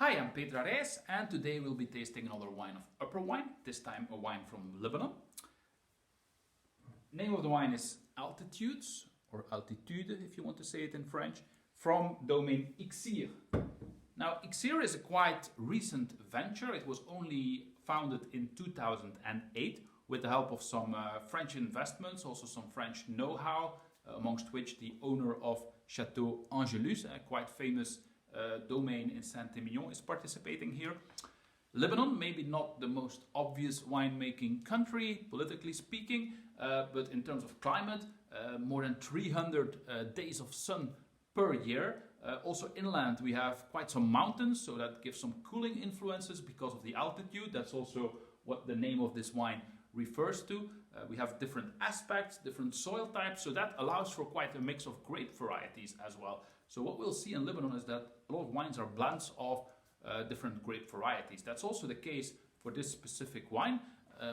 Hi, I'm Petra Reis and today we'll be tasting another wine of upper wine, this time a wine from Lebanon. Name of the wine is Altitudes, or Altitude if you want to say it in French, from domain Ixsir. Now Ixsir is a quite recent venture. It was only founded in 2008 with the help of some French investments, also some French know-how, amongst which the owner of Chateau Angelus, a quite famous domain in Saint-Emilion, is participating here. Lebanon, maybe not the most obvious winemaking country, politically speaking, but in terms of climate, more than 300 days of sun per year. Also inland we have quite some mountains, so that gives some cooling influences because of the altitude. That's also what the name of this wine refers to. We have different aspects, different soil types, so that allows for quite a mix of grape varieties as well. So what we'll see in Lebanon is that a lot of wines are blends of different grape varieties. That's also the case for this specific wine.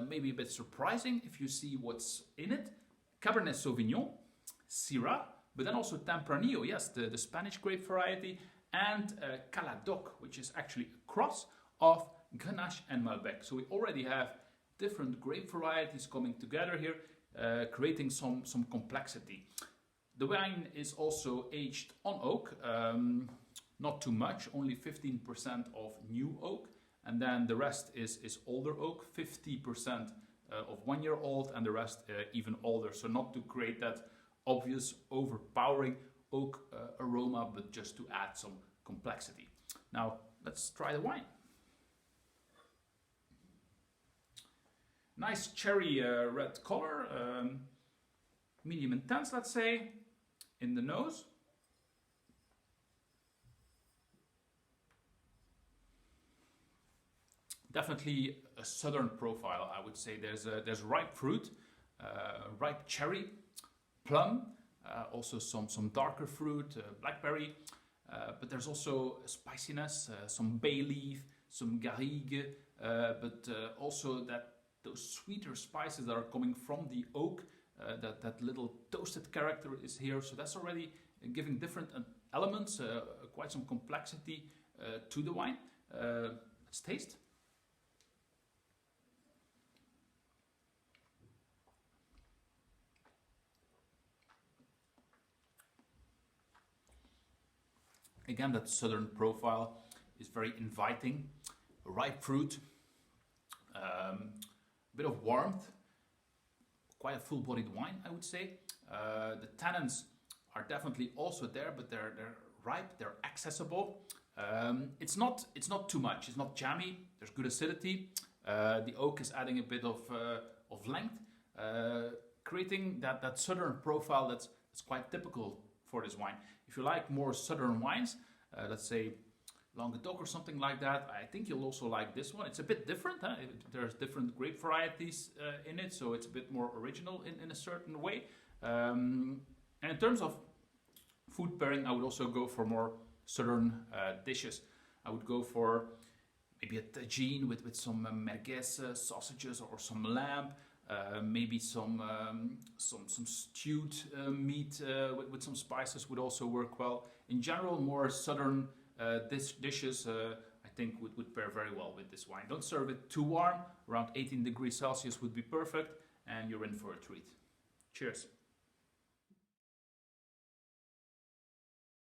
Maybe a bit surprising if you see what's in it. Cabernet Sauvignon, Syrah, but then also Tempranillo, yes, the Spanish grape variety, and Caladoc, which is actually a cross of Grenache and Malbec. So we already have different grape varieties coming together here, creating some complexity. The wine is also aged on oak, not too much, only 15% of new oak, and then the rest is older oak, 50% of 1 year old, and the rest even older. So not to create that obvious overpowering oak aroma, but just to add some complexity. Now let's try the wine. Nice cherry red color, medium intense, let's say, in the nose. Definitely a southern profile, I would say. There's ripe fruit, ripe cherry, plum, also some darker fruit, blackberry, but there's also spiciness, some bay leaf, some garrigue, but also those sweeter spices that are coming from the oak, that little toasted character is here. So that's already giving different elements, quite some complexity to the wine. Let's taste. Again, that southern profile is very inviting. Ripe fruit, a bit of warmth, quite a full-bodied wine, I would say. The tannins are definitely also there, but they're ripe, they're accessible. It's not too much, it's not jammy, there's good acidity. The oak is adding a bit of length, creating that southern profile that's quite typical for this wine. If you like more southern wines, let's say Languedoc or something like that, I think you'll also like this one. It's a bit different. There's different grape varieties in it, so it's a bit more original in a certain way. And in terms of food pairing, I would also go for more southern dishes. I would go for maybe a tagine with some merguez sausages or some lamb. Maybe some stewed meat with some spices would also work well. In general, more southern dishes I think would pair very well with this wine. Don't serve it too warm. Around 18 degrees Celsius would be perfect, and you're in for a treat. Cheers.